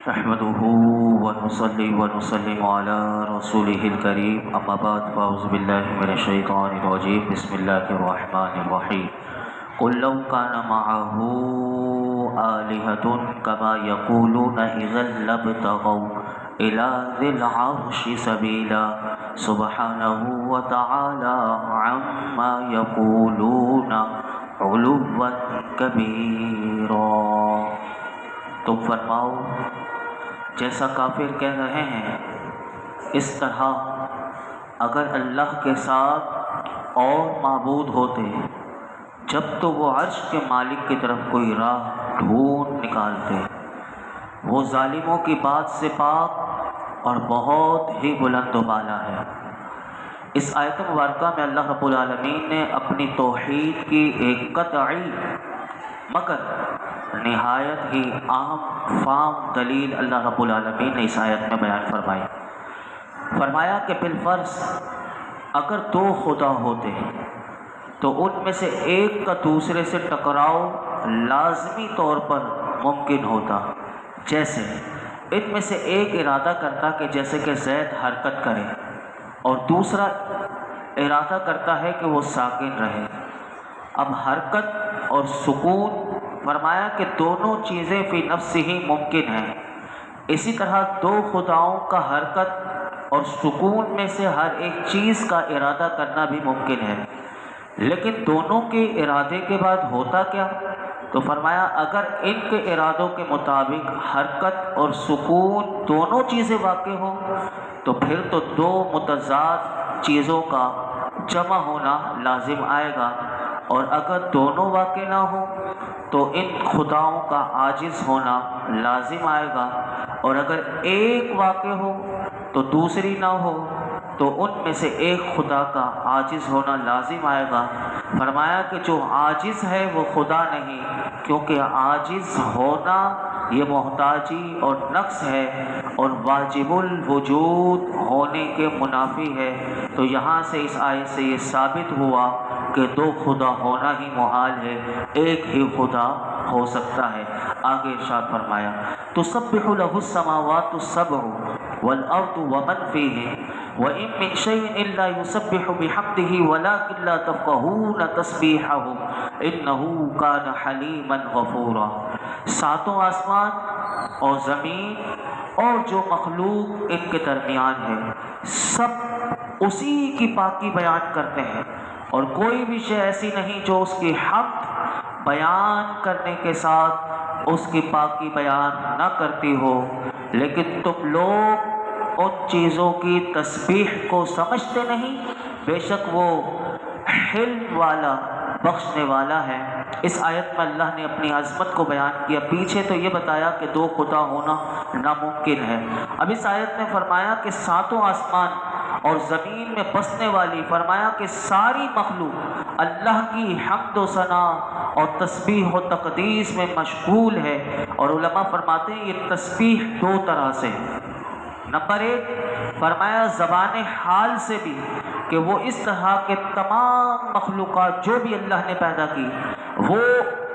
نحمده ونصلي ونسلم على رسوله الكريم أما بعد فأعوذ بالله من الشيطان الرجيم بسم الله الرحمن الرحيم قل لو كان معه آلهة كما يقولون إذا لابتغوا إلى ذي العرش سبيلا سبحانه وتعالى عما يقولون علوا كبيرا۔ تم فرماؤ جیسا کافر کہہ رہے ہیں اس طرح اگر اللہ کے ساتھ اور معبود ہوتے جب تو وہ عرش کے مالک کی طرف کوئی راہ ڈھونڈ نکالتے۔ وہ ظالموں کی بات سے پاک اور بہت ہی بلند و بالا ہے۔ اس آیت مبارکہ میں اللہ رب العالمین نے اپنی توحید کی ایک قطعی مگر نہایت ہی عام فام دلیل اللہ رب العالمین نے اس آیت میں بیان فرمائی۔ فرمایا کہ بالفرض اگر دو خدا ہوتے تو ان میں سے ایک کا دوسرے سے ٹکراؤ لازمی طور پر ممکن ہوتا۔ جیسے ان میں سے ایک ارادہ کرتا کہ جیسے کہ زید حرکت کرے اور دوسرا ارادہ کرتا ہے کہ وہ ساکن رہے۔ اب حرکت اور سکون فرمایا کہ دونوں چیزیں فی نفس ہی ممکن ہیں۔ اسی طرح دو خداؤں کا حرکت اور سکون میں سے ہر ایک چیز کا ارادہ کرنا بھی ممکن ہے، لیکن دونوں کے ارادے کے بعد ہوتا کیا؟ تو فرمایا اگر ان کے ارادوں کے مطابق حرکت اور سکون دونوں چیزیں واقع ہوں تو پھر تو دو متضاد چیزوں کا جمع ہونا لازم آئے گا، اور اگر دونوں واقع نہ ہوں تو ان خداؤں کا عاجز ہونا لازم آئے گا، اور اگر ایک واقع ہو تو دوسری نہ ہو تو ان میں سے ایک خدا کا عاجز ہونا لازم آئے گا۔ فرمایا کہ جو عاجز ہے وہ خدا نہیں، کیونکہ عاجز ہونا یہ محتاجی اور نقص ہے اور واجب الوجود ہونے کے منافی ہے۔ تو یہاں سے اس آیت سے یہ ثابت ہوا کہ دو خدا ہونا ہی محال ہے، ایک ہی خدا ہو سکتا ہے۔ آگے ارشاد فرمایا تسبح له السماوات السبع والارض ومن فيهن وان من شيء الا يسبح بحمده ولكن لا تفقهون تسبيحهم انه كان حليما غفورا۔ ساتوں آسمان اور زمین اور جو مخلوق ان کے درمیان ہے سب اسی کی پاکی بیان کرتے ہیں، اور کوئی بھی شے ایسی نہیں جو اس کی حمد بیان کرنے کے ساتھ اس کی پاکی بیان نہ کرتی ہو، لیکن تم لوگ ان چیزوں کی تسبیح کو سمجھتے نہیں، بے شک وہ حلم والا بخشنے والا ہے۔ اس آیت میں اللہ نے اپنی عظمت کو بیان کیا۔ پیچھے تو یہ بتایا کہ دو خدا ہونا ناممکن ہے، اب اس آیت میں فرمایا کہ ساتوں آسمان اور زمین میں بسنے والی فرمایا کہ ساری مخلوق اللہ کی حمد و ثنا اور تسبیح و تقدیس میں مشغول ہے۔ اور علماء فرماتے ہیں یہ تسبیح دو طرح سے، نمبر ایک فرمایا زبان حال سے بھی کہ وہ اس طرح کے تمام مخلوقات جو بھی اللہ نے پیدا کی، وہ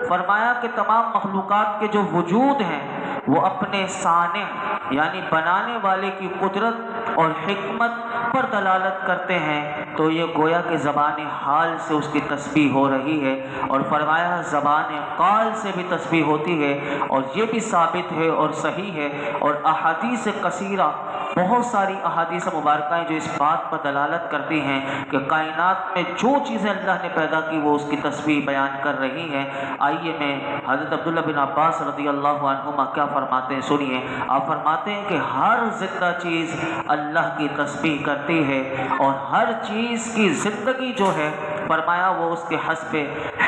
فرمایا کہ تمام مخلوقات کے جو وجود ہیں وہ اپنے صانع یعنی بنانے والے کی قدرت اور حکمت پر دلالت کرتے ہیں، تو یہ گویا کہ زبان حال سے اس کی تسبیح ہو رہی ہے۔ اور فرمایا زبان قال سے بھی تسبیح ہوتی ہے، اور یہ بھی ثابت ہے اور صحیح ہے، اور احادیث کثیرہ بہت ساری احادیث مبارکہ ہیں جو اس بات پر دلالت کرتی ہیں کہ کائنات میں جو چیزیں اللہ نے پیدا کی وہ اس کی تسبیح بیان کر رہی ہیں۔ آئیے میں حضرت عبداللہ بن عباس رضی اللہ عنہما کیا فرماتے ہیں سنیے۔ آپ فرماتے ہیں کہ ہر زندہ چیز اللہ کی تسبیح کرتی ہے، اور ہر چیز کی زندگی جو ہے فرمایا وہ اس کے حسب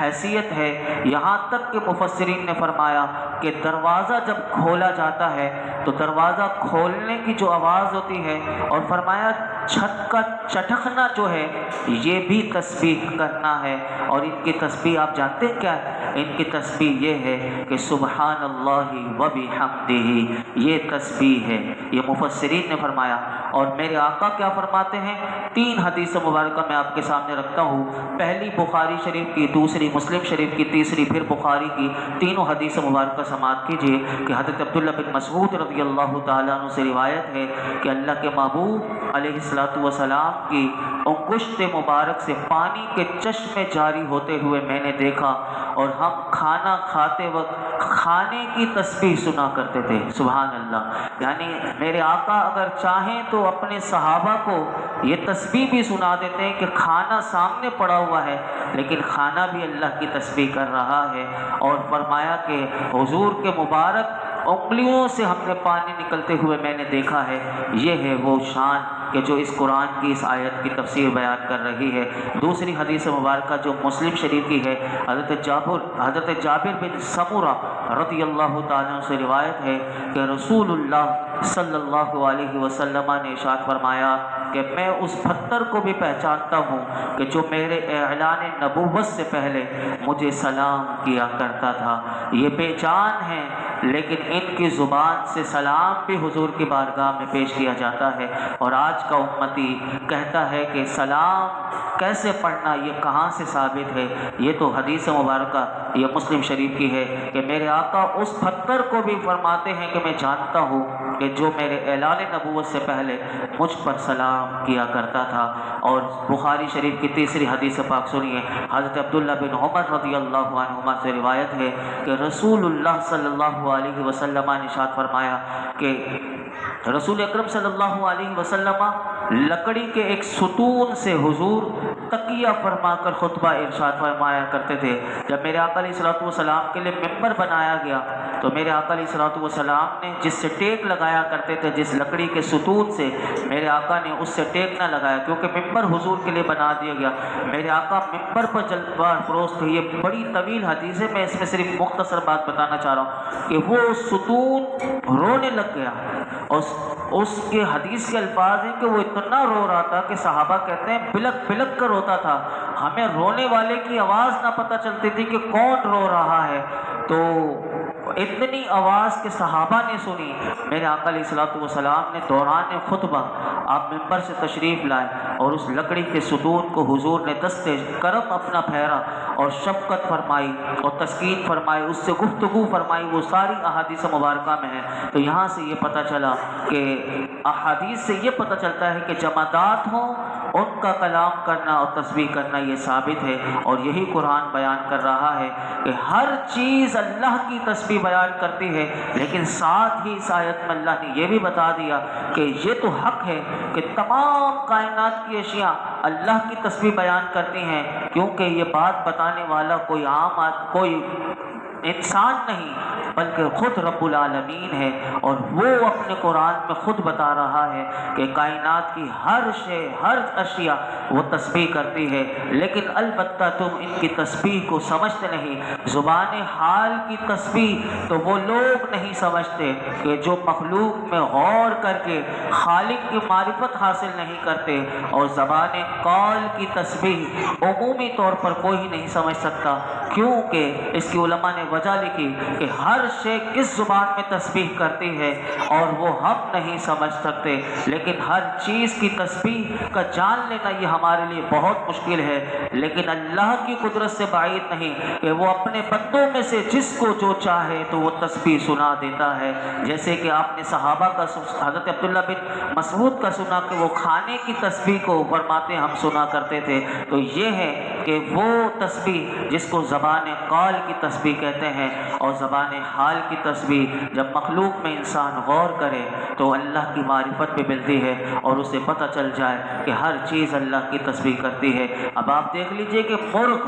حیثیت ہے۔ یہاں تک کہ مفسرین نے فرمایا کہ دروازہ جب کھولا جاتا ہے تو دروازہ کھولنے کی جو آواز ہوتی ہے، اور فرمایا چھت کا چٹکنا جو ہے یہ بھی تسبیح کرنا ہے۔ اور ان کی تسبیح آپ جانتے ہیں کیا ہے؟ ان کی تسبیح یہ ہے کہ سبحان اللہ و بحمدہ، یہ تسبیح ہے، یہ مفسرین نے فرمایا۔ اور میرے آقا کیا فرماتے ہیں؟ 3 حدیث مبارکہ میں آپ کے سامنے رکھتا ہوں، پہلی بخاری شریف کی، دوسری مسلم شریف کی، تیسری پھر بخاری کی، تینوں حدیث مبارکہ سماعت کیجیے کہ حضرت عبداللہ بن مسعود رضی اللہ تعالیٰ عنہ سے روایت ہے کہ اللہ کے محبوب علیہ الصلوۃ والسلام کی انگشت مبارک سے پانی کے چشمے جاری ہوتے ہوئے میں نے دیکھا، اور ہم کھانا کھاتے وقت کھانے کی تسبیح سنا کرتے تھے۔ سبحان اللہ، یعنی میرے آقا اگر چاہیں تو اپنے صحابہ کو یہ تسبیح بھی سنا دیتے ہیں کہ کھانا سامنے پڑا ہوا ہے لیکن کھانا بھی اللہ کی تسبیح کر رہا ہے، اور فرمایا کہ حضور کے مبارک انگلیوں سے ہم نے پانی نکلتے ہوئے میں نے دیکھا ہے۔ یہ ہے وہ شان کہ جو اس قرآن کی اس آیت کی تفسیر بیان کر رہی ہے۔ دوسری حدیث مبارکہ جو مسلم شریف کی ہے، حضرت جابر بن سمورہ رضی اللہ تعالیٰ عنہ سے روایت ہے کہ رسول اللہ صلی اللہ علیہ وسلم نے ارشاد فرمایا کہ میں اس پتھر کو بھی پہچانتا ہوں کہ جو میرے اعلان نبوت سے پہلے مجھے سلام کیا کرتا تھا۔ یہ بے جان ہیں لیکن ان کی زبان سے سلام بھی حضور کی بارگاہ میں پیش کیا جاتا ہے، اور آج کا امتی کہتا ہے کہ سلام کیسے پڑھنا، یہ کہاں سے ثابت ہے؟ یہ تو حدیث مبارکہ یہ مسلم شریف کی ہے کہ میرے آقا اس پتھر کو بھی فرماتے ہیں کہ میں جانتا ہوں کہ جو میرے اعلان نبوت سے پہلے مجھ پر سلام کیا کرتا تھا۔ اور بخاری شریف کی تیسری حدیث پاک سنیے، حضرت عبداللہ بن عمر رضی اللہ عنہما سے روایت ہے کہ رسول اللہ صلی اللہ علیہ وسلم نے ارشاد فرمایا کہ رسول اکرم صلی اللہ علیہ وسلم لکڑی کے ایک ستون سے حضور تکیہ فرما کر خطبہ ارشاد فرمایا کرتے تھے۔ جب میرے آقا علیہ الصلوۃ والسلام کے لیے ممبر بنایا گیا تو میرے آقا علیہ الصلوۃ والسلام نے جس سے ٹیک لگایا کرتے تھے، جس لکڑی کے ستون سے، میرے آقا نے اس سے ٹیک نہ لگایا کیونکہ ممبر حضور کے لیے بنا دیا گیا۔ میرے آقا ممبر پر جلوہ فروز تھے۔ یہ بڑی طویل حدیث ہے، میں اس میں صرف مختصر بات بتانا چاہ رہا ہوں کہ وہ ستون رونے لگ گیا، اور اس کے حدیث کے الفاظ ہیں کہ وہ اتنا رو رہا تھا کہ صحابہ کہتے ہیں بلک بلک کر روتا تھا، ہمیں رونے والے کی آواز نہ پتہ چلتی تھی کہ کون رو رہا ہے۔ تو اتنی آواز کے صحابہ نے سنی، میرے آقا علیہ الصلوۃ والسلام نے دوران خطبہ آپ ممبر سے تشریف لائے اور اس لکڑی کے ستون کو حضور نے دست کرم اپنا پھیرا اور شفقت فرمائی اور تسکین فرمائی، اس سے گفتگو فرمائی، وہ ساری احادیث مبارکہ میں ہے۔ تو یہاں سے یہ پتہ چلا کہ احادیث سے یہ پتہ چلتا ہے کہ جمادات ہوں ان کا کلام کرنا اور تسبیح کرنا یہ ثابت ہے، اور یہی قرآن بیان کر رہا ہے کہ ہر چیز اللہ کی تسبیح بیان کرتی ہے، لیکن ساتھ ہی اس آیت میں اللہ نے یہ بھی بتا دیا کہ یہ تو حق ہے کہ تمام کائنات کی اشیاء اللہ کی تسبیح بیان کرتی ہیں، کیونکہ یہ بات بتانے والا کوئی انسان نہیں بلکہ خود رب العالمین ہے، اور وہ اپنے قرآن میں خود بتا رہا ہے کہ کائنات کی ہر شے، ہر اشیاء وہ تسبیح کرتی ہے، لیکن البتہ تم ان کی تسبیح کو سمجھتے نہیں۔ زبان حال کی تسبیح تو وہ لوگ نہیں سمجھتے کہ جو مخلوق میں غور کر کے خالق کی معرفت حاصل نہیں کرتے، اور زبان قول کی تسبیح عمومی طور پر کوئی نہیں سمجھ سکتا، کیونکہ اس کی علماء نے وجہ لکھی کہ ہر شے کس زبان میں تسبیح کرتی ہے اور وہ ہم نہیں سمجھ سکتے، لیکن ہر چیز کی تسبیح کا جان لینا یہ ہمارے لیے بہت مشکل ہے، لیکن اللہ کی قدرت سے بعید نہیں کہ وہ اپنے بندوں میں سے جس کو جو چاہے تو وہ تسبیح سنا دیتا ہے۔ جیسے کہ آپ نے صحابہ کا حضرت عبداللہ بن مسعود کا سنا کہ وہ کھانے کی تسبیح کو فرماتے ہم سنا کرتے تھے، تو یہ ہے کہ وہ تسبیح جس کو زبان قول کی تسبیح کہتے ہیں، اور زبان حال کی تسبیح جب مخلوق میں انسان غور کرے تو اللہ کی معرفت بھی ملتی ہے اور اسے پتہ چل جائے کہ ہر چیز اللہ کی تسبیح کرتی ہے۔ اب آپ دیکھ لیجئے کہ مرغ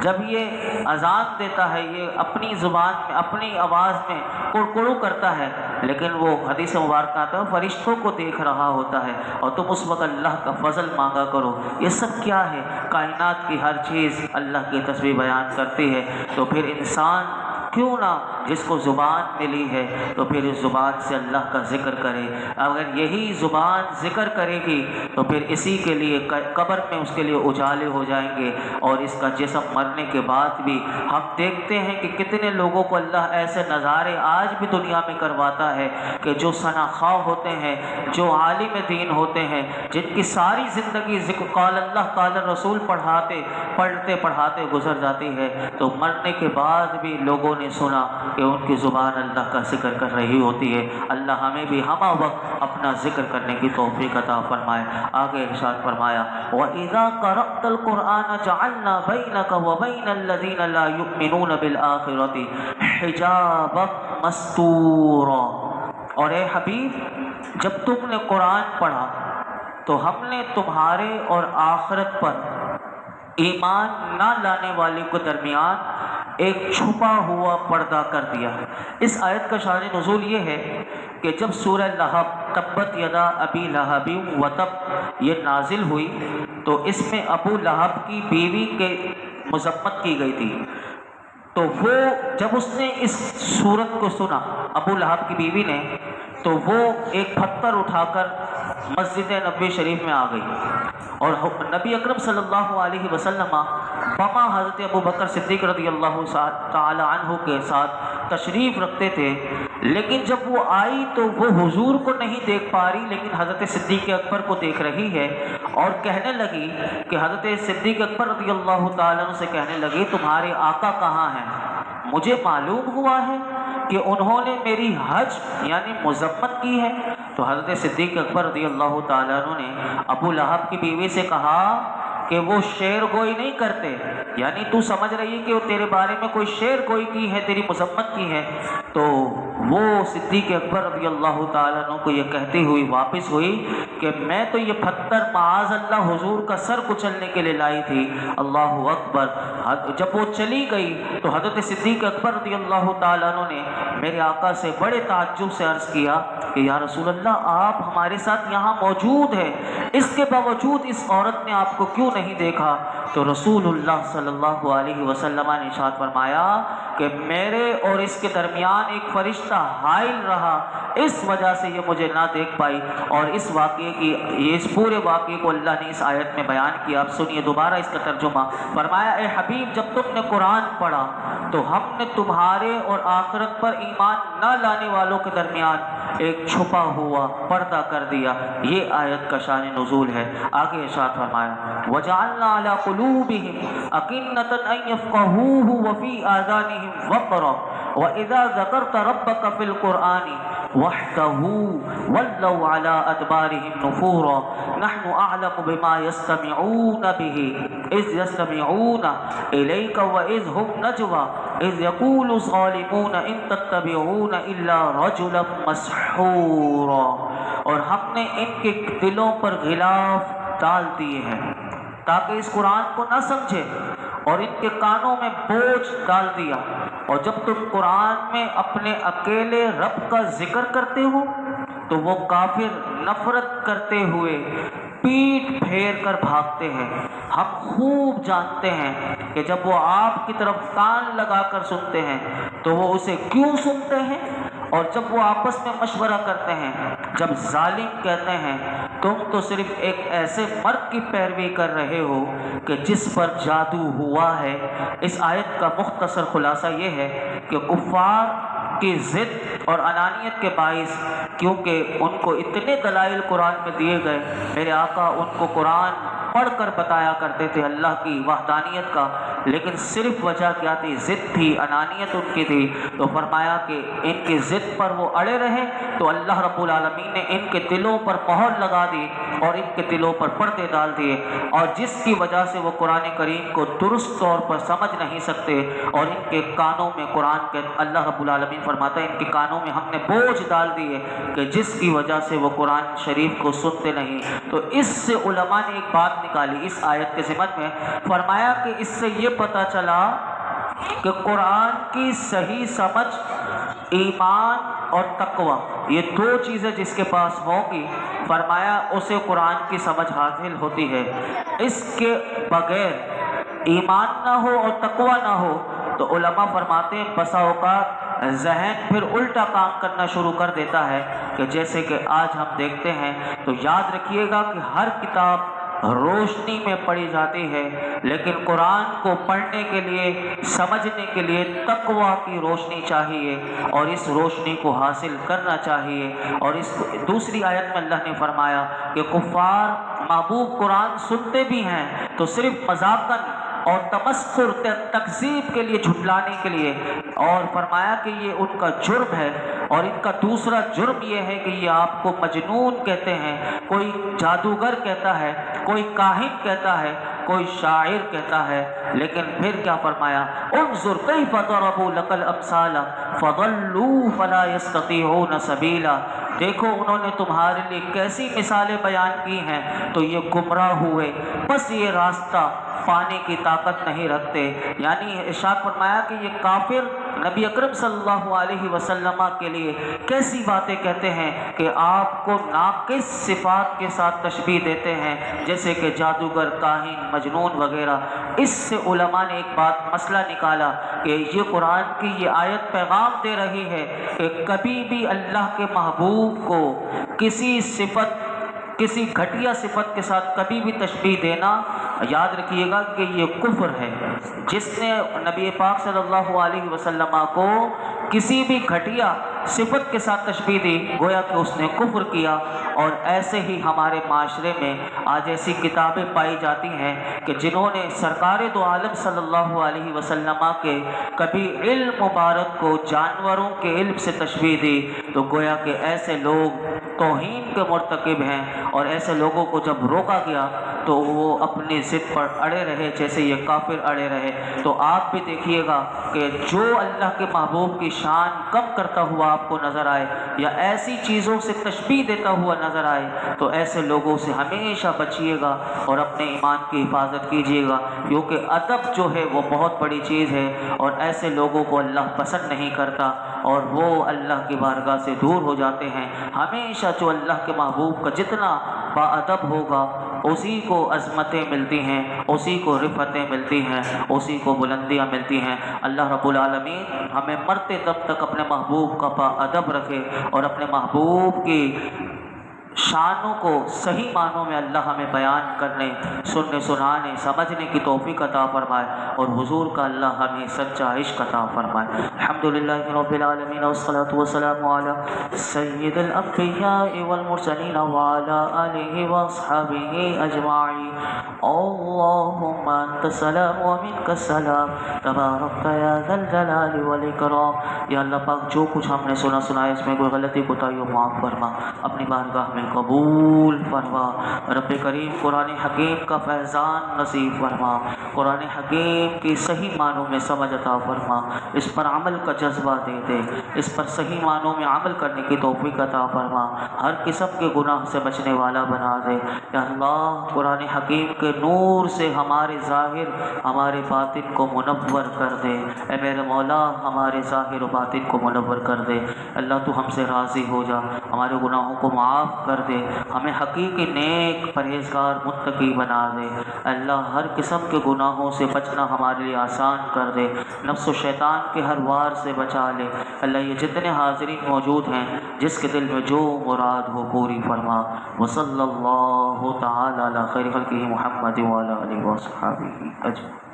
جب یہ اذان دیتا ہے یہ اپنی زبان میں اپنی آواز میں کڑکڑو کرتا ہے، لیکن وہ حدیث مبارکہ آتا ہے فرشتوں کو دیکھ رہا ہوتا ہے، اور تم اس وقت اللہ کا فضل مانگا کرو۔ یہ سب کیا ہے؟ کائنات کی ہر چیز اللہ کی تسبیح بیان کرتی ہے، تو پھر انسان کیوں نہ جس کو زبان ملی ہے تو پھر اس زبان سے اللہ کا ذکر کرے. اگر یہی زبان ذکر کرے گی تو پھر اسی کے لیے قبر میں اس کے لیے اجالے ہو جائیں گے. اور اس کا جسم مرنے کے بعد بھی ہم دیکھتے ہیں کہ کتنے لوگوں کو اللہ ایسے نظارے آج بھی دنیا میں کرواتا ہے کہ جو ثناءخواہ ہوتے ہیں، جو عالم دین ہوتے ہیں، جن کی ساری زندگی ذکر قال اللہ قال رسول پڑھاتے گزر جاتی ہے، تو مرنے کے بعد بھی لوگوں نے سنا کہ ان کی زبان اللہ کا ذکر کر رہی ہوتی ہے. اللہ ہمیں بھی ہمہ وقت اپنا ذکر کرنے کی توفیق عطا فرمائے. آگے ارشاد فرمایا وَإِذَا قَرَأْتَ الْقُرْآنَ جَعَلْنَا بَيْنَكَ وَبَيْنَ الَّذِينَ لَا يُؤْمِنُونَ بِالْآخِرَةِ حِجَابًا مَسْتُورًا. اور اے حبیب جب تم نے قرآن پڑھا تو ہم نے تمہارے اور آخرت پر ایمان نہ لانے والے کے درمیان ایک چھپا ہوا پردہ کر دیا. اس آیت کا شان نزول یہ ہے کہ جب سورہ لہب تبت یدا ابی لہب وتب یہ نازل ہوئی تو اس میں ابو لہب کی بیوی کے مذمت کی گئی تھی. تو وہ جب اس نے اس صورت کو سنا ابو لہب کی بیوی نے، تو وہ ایک پتھر اٹھا کر مسجد نبوی شریف میں آ گئی اور نبی اکرم صلی اللہ علیہ وسلم بما حضرت ابو بکر صدیق رضی اللہ تعالی عنہ کے ساتھ تشریف رکھتے تھے. لیکن جب وہ آئی تو وہ حضور کو نہیں دیکھ پا رہی، لیکن حضرت صدیق اکبر کو دیکھ رہی ہے اور کہنے لگی کہ حضرت صدیق اکبر رضی اللہ تعالیٰ عنہ سے کہنے لگی تمہارے آقا کہاں ہیں؟ مجھے معلوم ہوا ہے کہ انہوں نے میری حج یعنی مذمت کی ہے. تو حضرت صدیق اکبر رضی اللہ تعالیٰ عنہ نے ابو لہب کی بیوی سے کہا کہ وہ شعر گوئی نہیں کرتے، یعنی تو سمجھ رہی ہے کہ وہ تیرے بارے میں کوئی شعر گوئی کی ہے، تیری مذمت کی ہے. تو وہ صدیق اکبر رضی اللہ تعالیٰ عنہ کو یہ کہتی ہوئی واپس ہوئی کہ میں تو یہ پتھر معاذ اللہ حضور کا سر کچلنے کے لیے لائی تھی. اللہ اکبر. جب وہ چلی گئی تو حضرت صدیق اکبر رضی اللہ تعالیٰ عنہ نے میرے آقا سے بڑے تعجب سے عرض کیا کہ یا رسول اللہ آپ ہمارے ساتھ یہاں موجود ہیں، اس کے باوجود اس عورت نے آپ کو کیوں نہیں دیکھا؟ تو رسول اللہ صلی اللہ علیہ وسلم نے ارشاد فرمایا کہ میرے اور اس کے درمیان ایک فرشتہ حائل رہا، اس وجہ سے یہ مجھے نہ دیکھ پائی. اور اس واقعے کی اس پورے واقعے کو اللہ نے اس آیت میں بیان کیا. اب سنیے دوبارہ اس کا ترجمہ. فرمایا اے حبیب جب تم نے قرآن پڑھا تو ہم نے تمہارے اور آخرت پر ایمان نہ لانے والوں کے درمیان ایک چھپا ہوا پردہ کر دیا. یہ آیت کا شان نزول ہے. آگے ارشاد فرمایا وَجَعَلْنَا عَلَىٰ قُلُوبِهِمْ أَكِنَّةً أَن يَفْقَهُوهُ وَفِي آذَانِهِمْ وَقْرًا وَإِذَا ذَكَرْتَ رَبَّكَ فِي الْقُرْآنِ وَحْدَهُ وَلَّوْا عَلَىٰ أَدْبَارِهِمْ نُفُورًا نَحْنُ أَعْلَمُ بِمَا يَسْتَمِعُونَ بِهِ إِذْ يَسْتَمِعُونَ إِلَيْكَ وَإِذْ هُمْ نَجْوَىٰ إِذْ يَقُولُ الظَّالِمُونَ إِن تَتَّبِعُونَ إِلَّا رَجُلًا مَّسْحُورًا. اور ہم نے ان کے دلوں پر غلاف ڈال دیے ہیں تاکہ اس قرآن کو نہ سمجھے، اور ان کے کانوں میں بوجھ ڈال دیا. اور جب تم قرآن میں اپنے اکیلے رب کا ذکر کرتے ہو تو وہ کافر نفرت کرتے ہوئے پیٹھ پھیر کر بھاگتے ہیں. ہم خوب جانتے ہیں کہ جب وہ آپ کی طرف کان لگا کر سنتے ہیں تو وہ اسے کیوں سنتے ہیں، اور جب وہ آپس میں مشورہ کرتے ہیں، جب ظالم کہتے ہیں تم تو صرف ایک ایسے مرد کی پیروی کر رہے ہو کہ جس پر جادو ہوا ہے. اس آیت کا مختصر خلاصہ یہ ہے کہ کفار کی ضد اور انانیت کے باعث، کیونکہ ان کو اتنے دلائل قرآن میں دیے گئے، میرے آقا ان کو قرآن پڑھ کر بتایا کرتے تھے اللہ کی وحدانیت کا، لیکن صرف وجہ کیا تھی؟ ضد تھی، انانیت ان کی تھی. تو فرمایا کہ ان کی ضد پر وہ اڑے رہے تو اللہ رب العالمین نے ان کے دلوں پر مہر لگا دی اور ان کے دلوں پر پردے ڈال دیے، اور جس کی وجہ سے وہ قرآن کریم کو درست طور پر سمجھ نہیں سکتے، اور ان کے کانوں میں قرآن کے اللہ رب العالمین فرماتا ہے ان کے کانوں میں ہم نے بوجھ ڈال دیے کہ جس کی وجہ سے وہ قرآن شریف کو سنتے نہیں. تو اس سے علماء نے ایک بات نکالی اس آیت کے ضمن میں. فرمایا کہ اس سے یہ پتہ چلا کہ قرآن کی صحیح سمجھ ایمان اور تقوی، یہ دو چیزیں جس کے پاس ہوں گی، فرمایا اسے قرآن کی سمجھ حاصل ہوتی ہے. اس کے بغیر ایمان نہ ہو اور تقوی نہ ہو تو علماء فرماتے ہیں بسا اوقات ذہن پھر الٹا کام کرنا شروع کر دیتا ہے کہ جیسے کہ آج ہم دیکھتے ہیں تو یاد رکھیے گا کہ ہر کتاب روشنی میں پڑھی جاتی ہے، لیکن قرآن کو پڑھنے کے لیے، سمجھنے کے لیے تقویٰ کی روشنی چاہیے، اور اس روشنی کو حاصل کرنا چاہیے۔ اور اس دوسری آیت میں اللہ نے فرمایا کہ کفار محبوب قرآن سنتے بھی ہیں تو صرف مذاقاً اور تمسخر، تکذیب کے لیے، جھٹلانے کے لیے، اور فرمایا کہ یہ ان کا جرم ہے۔ اور ان کا دوسرا جرم یہ ہے کہ یہ آپ کو مجنون کہتے ہیں، کوئی جادوگر کہتا ہے، کوئی کاہن کہتا ہے، کوئی شاعر کہتا ہے۔ لیکن پھر کیا فرمایا؟ انظر کیف ضربوا لک الامثال فضلوا فلا یستطیعون سبیلا، دیکھو انہوں نے تمہارے لیے کیسی مثالیں بیان کی ہیں تو یہ گمراہ ہوئے، بس یہ راستہ پانے کی طاقت نہیں رکھتے۔ یعنی ارشاد فرمایا کہ یہ کافر نبی اکرم صلی اللہ علیہ وسلم کے لیے کیسی باتیں کہتے ہیں کہ آپ کو ناقص صفات کے ساتھ تشبیہ دیتے ہیں، جیسے کہ جادوگر، کاہن، مجنون وغیرہ۔ اس سے علماء نے ایک بات مسئلہ نکالا کہ یہ قرآن کی یہ آیت پیغام دے رہی ہے کہ کبھی بھی اللہ کے محبوب کو کسی صفت، کسی گھٹیا صفت کے ساتھ کبھی بھی تشبیہ دینا، یاد رکھیے گا کہ یہ کفر ہے۔ جس نے نبی پاک صلی اللہ علیہ وسلم کو کسی بھی گھٹیا صفت کے ساتھ تشبیہ دی، گویا کہ اس نے کفر کیا۔ اور ایسے ہی ہمارے معاشرے میں آج ایسی کتابیں پائی جاتی ہیں کہ جنہوں نے سرکار دو عالم صلی اللہ علیہ وسلم کے کبھی علم مبارک کو جانوروں کے علم سے تشبیہ دی، تو گویا کہ ایسے لوگ توہین کے مرتکب ہیں، اور ایسے لوگوں کو جب روکا گیا تو وہ اپنی ضد پر اڑے رہے، جیسے یہ کافر اڑے رہے۔ تو آپ بھی دیکھیے گا کہ جو اللہ کے محبوب کی شان کم کرتا ہوا آپ کو نظر آئے یا ایسی چیزوں سے تشبیہ دیتا ہوا نظر آئے تو ایسے لوگوں سے ہمیشہ بچیے گا اور اپنے ایمان کی حفاظت کیجیے گا، کیونکہ ادب جو ہے وہ بہت بڑی چیز ہے، اور ایسے لوگوں کو اللہ پسند نہیں کرتا اور وہ اللہ کی بارگاہ سے دور ہو جاتے ہیں۔ ہمیشہ جو اللہ کے محبوب کا جتنا با ادب ہوگا اسی کو عظمتیں ملتی ہیں، اسی کو رفعتیں ملتی ہیں، اسی کو بلندیاں ملتی ہیں۔ اللہ رب العالمین ہمیں مرتے دم تک اپنے محبوب کا با ادب رکھے، اور اپنے محبوب کی شانوں کو صحیح معنوں میں اللہ ہمیں بیان کرنے، سننے، سنانے، سمجھنے کی توفیق عطا فرمائے، اور حضور کا اللہ ہمیں سچا عشق عطا فرمائے۔ الحمدللہ رب العالمین والصلاة والسلام علی سید الانبیاء والمرسلین وعلی آلہ واصحابہ اجمعین۔ اللہم انت السلام ومنک السلام تبارک یا ذا الجلال والاکرام۔ یا اللہ پاک جو کچھ ہم نے سنا ہے اس میں کوئی غلطی کوتاہی ہو معاف فرما، اپنی بارگاہ میں قبول فرما۔ رب کریم قرآن حکیم کا فیضان نصیب فرما، قرآن حکیم کی صحیح معنوں میں سمجھ عطا فرما، اس پر عمل کا جذبہ دے دے، اس پر صحیح معنوں میں عمل کرنے کی توفیق عطا فرما، ہر قسم کے گناہ سے بچنے والا بنا دے۔ یا اللہ قرآن حکیم کے نور سے ہمارے ظاہر، ہمارے باطن کو منور کر دے۔ اے میرے مولا ہمارے ظاہر و باطن کو منور کر دے۔ اللہ تو ہم سے راضی ہو جا، ہمارے گناہوں کو معاف کر دے، ہمیں حقیقی نیک پرہیزگار متقی بنا دے۔ اللہ ہر قسم کے گناہوں سے بچنا ہمارے لیے آسان کر دے، نفس و شیطان کے ہر وار سے بچا لے۔ اللہ یہ جتنے حاضرین موجود ہیں جس کے دل میں جو مراد ہو پوری فرما۔ وصلی اللہ تعالی علی خیر خلقہ محمد وعلی آلہ وصحبہ اجمعین۔